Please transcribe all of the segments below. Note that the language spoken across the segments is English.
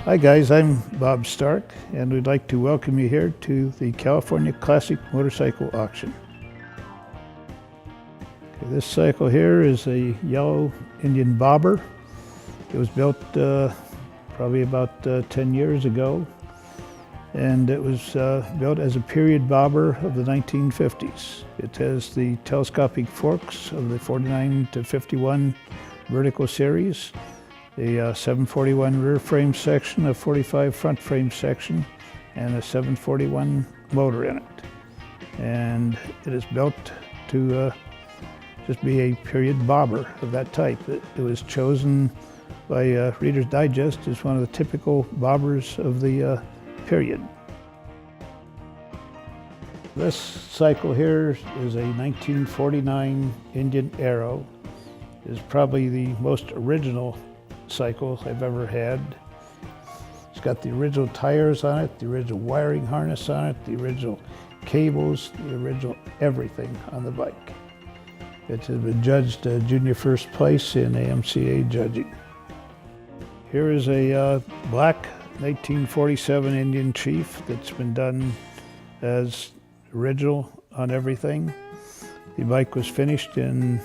Hi guys, I'm Bob Stark, and we'd like to welcome you here to the California Classic Motorcycle Auction. Okay, this cycle here is a yellow Indian bobber. It was built probably about 10 years ago, and it was built as a period bobber of the 1950s. It has the telescopic forks of the 49 to 51 vertical series, a 741 rear frame section, a 45 front frame section, and a 741 motor in it. And it is built to just be a period bobber of that type. It was chosen by Reader's Digest as one of the typical bobbers of the period. This cycle here is a 1949 Indian Arrow. It is probably the most original cycle I've ever had. It's got the original tires on it, the original wiring harness on it, the original cables, the original everything on the bike. It has been judged junior first place in AMCA judging. Here is a black 1947 Indian Chief that's been done as original on everything. The bike was finished in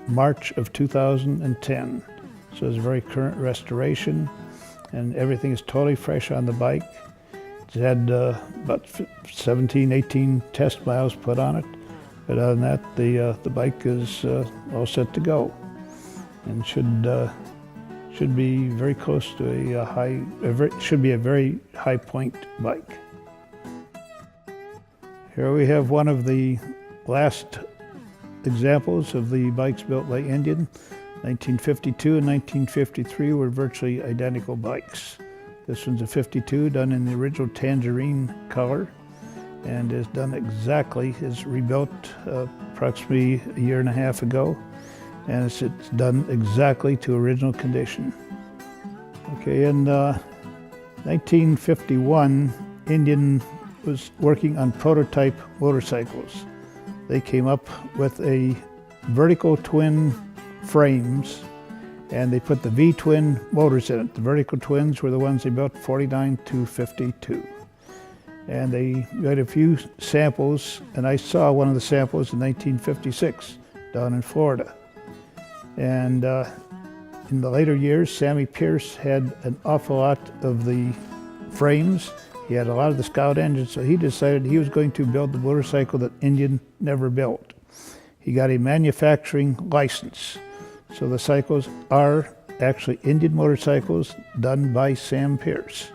March of 2010. So it's a very current restoration, and everything is totally fresh on the bike. It's had about 17, 18 test miles put on it, but other than that, the bike is all set to go, and should be very close to should be a very high point bike. Here we have one of the last examples of the bikes built by Indian. 1952 and 1953 were virtually identical bikes. This one's a 52 done in the original tangerine color and is done exactly, is rebuilt approximately a year and a half ago, and it's done exactly to original condition. Okay, in 1951, Indian was working on prototype motorcycles. They came up with a vertical twin frames, and they put the V-twin motors in it. The vertical twins were the ones they built 49 to 52. And they made a few samples, and I saw one of the samples in 1956 down in Florida. And in the later years, Sammy Pierce had an awful lot of the frames. He had a lot of the Scout engines, so he decided he was going to build the motorcycle that Indian never built. He got a manufacturing license. So the cycles are actually Indian motorcycles done by Sam Pierce.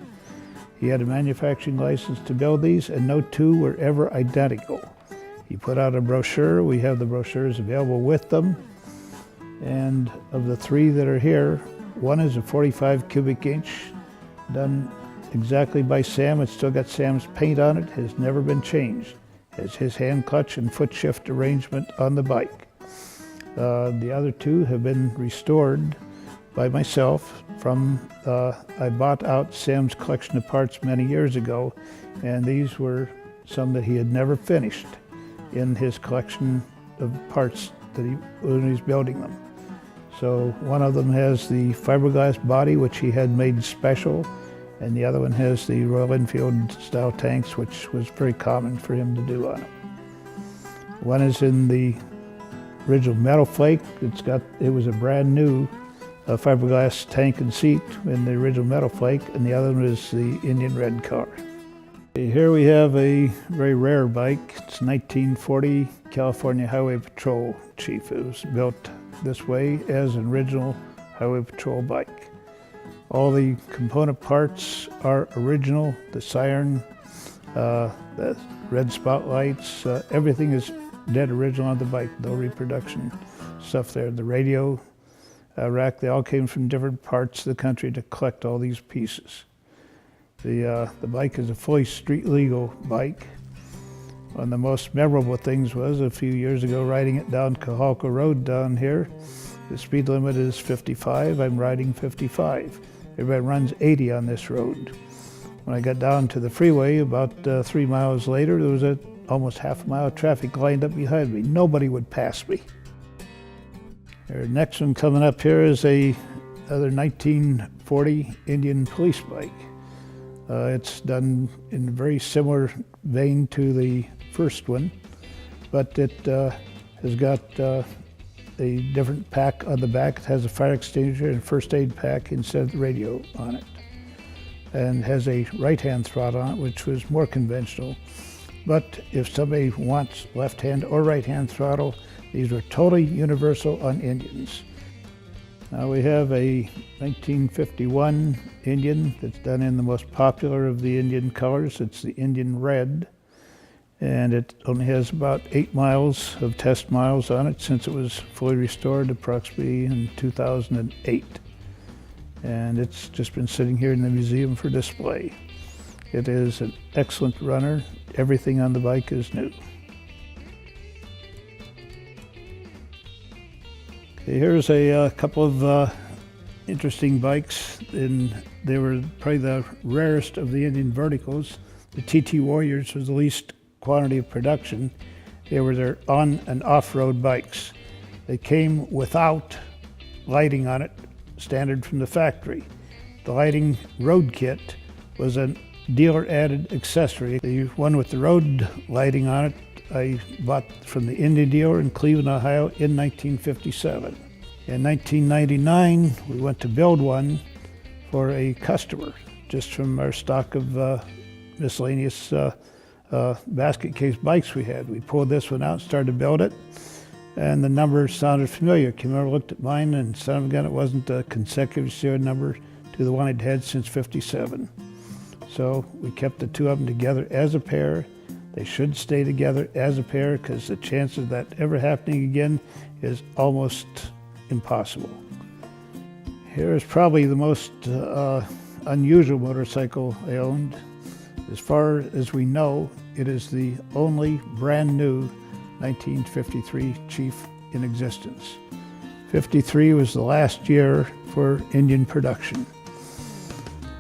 He had a manufacturing license to build these, and no two were ever identical. He put out a brochure. We have the brochures available with them. And of the three that are here, one is a 45 cubic inch, done exactly by Sam. It's still got Sam's paint on it, has never been changed. Has his hand clutch and foot shift arrangement on the bike. The other two have been restored by myself from, I bought out Sam's collection of parts many years ago, and these were some that he had never finished in his collection of parts that when he was building them. So one of them has the fiberglass body, which he had made special, and the other one has the Royal Enfield style tanks, which was very common for him to do on it. One is in the original metal flake. It was a brand new fiberglass tank and seat in the original metal flake, and the other one is the Indian red car. Okay, here we have a very rare bike. It's 1940 California Highway Patrol Chief. It was built this way as an original Highway Patrol bike. All the component parts are original. The siren, the red spotlights, everything is dead original on the bike, no reproduction stuff there. The radio rack, they all came from different parts of the country to collect all these pieces. The bike is a fully street legal bike. One of the most memorable things was a few years ago riding it down Cajalco Road down here. The speed limit is 55, I'm riding 55. Everybody runs 80 on this road. When I got down to the freeway about 3 miles later, there was almost half a mile of traffic lined up behind me. Nobody would pass me. Our next one coming up here is a another 1940 Indian police bike. It's done in a very similar vein to the first one, but it has got a different pack on the back. It has a fire extinguisher and first aid pack instead of the radio on it, and has a right-hand throttle on it, which was more conventional. But if somebody wants left-hand or right-hand throttle, these are totally universal on Indians. Now we have a 1951 Indian that's done in the most popular of the Indian colors. It's the Indian Red, and it only has about 8 miles of test miles on it since it was fully restored approximately in 2008. And it's just been sitting here in the museum for display. It is an excellent runner. Everything on the bike is new. Here's a couple of interesting bikes, and they were probably the rarest of the Indian verticals. The TT Warriors was the least quantity of production. They were their on and off-road bikes. They came without lighting on it, standard from the factory. The lighting road kit was a dealer-added accessory. The one with the road lighting on it I bought from the Indian dealer in Cleveland, Ohio in 1957. In 1999, we went to build one for a customer, just from our stock of miscellaneous basket case bikes we had. We pulled this one out, started to build it, and the numbers sounded familiar. Came over, looked at mine, and son of a gun, it wasn't a consecutive serial number to the one I'd had since '57. So we kept the two of them together as a pair. They should stay together as a pair because the chances of that ever happening again is almost impossible. Here is probably the most unusual motorcycle I owned. As far as we know, it is the only brand new 1953 Chief in existence. '53 was the last year for Indian production.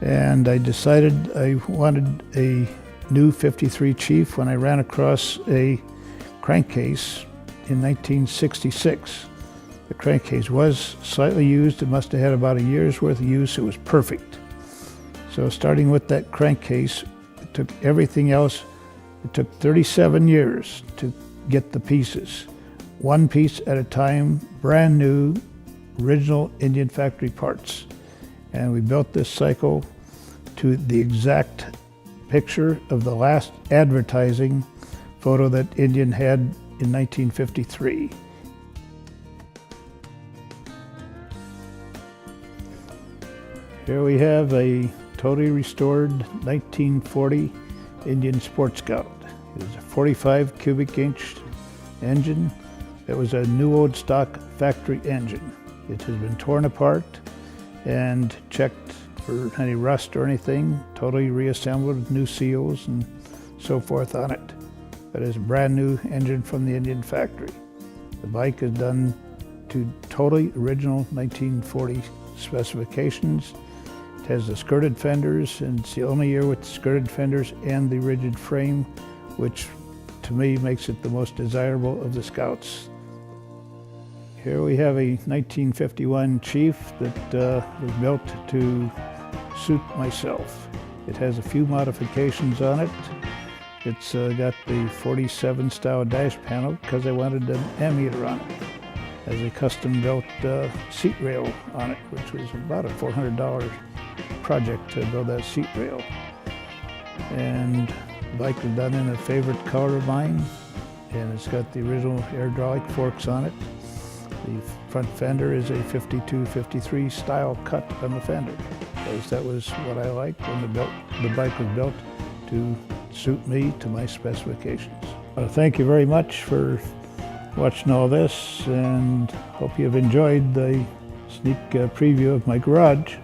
And I decided I wanted a new '53 Chief when I ran across a crankcase in 1966. The crankcase was slightly used. It must have had about a year's worth of use. It was perfect. So starting with that crankcase, it took everything else. It took 37 years to get the pieces. One piece at a time, brand new, original Indian factory parts. And we built this cycle to the exact picture of the last advertising photo that Indian had in 1953. Here we have a totally restored 1940 Indian Sport Scout. It is a 45 cubic inch engine. It was a new old stock factory engine. It has been torn apart and checked for any rust or anything, totally reassembled with new seals and so forth on it. But it's a brand new engine from the Indian factory. The bike is done to totally original 1940 specifications. It has the skirted fenders, and it's the only year with the skirted fenders and the rigid frame, which to me makes it the most desirable of the Scouts. Here we have a 1951 Chief that was built to suit myself. It has a few modifications on it. It's got the 47 style dash panel because I wanted an ammeter on it. Has a custom built seat rail on it, which was about a $400 project to build that seat rail. And the bike was done in a favorite color of mine, and it's got the original hydraulic forks on it. The front fender is a 52-53 style cut on the fender, because that was what I liked when the bike was built to suit me to my specifications. Thank you very much for watching all this, and hope you've enjoyed the sneak preview of my garage.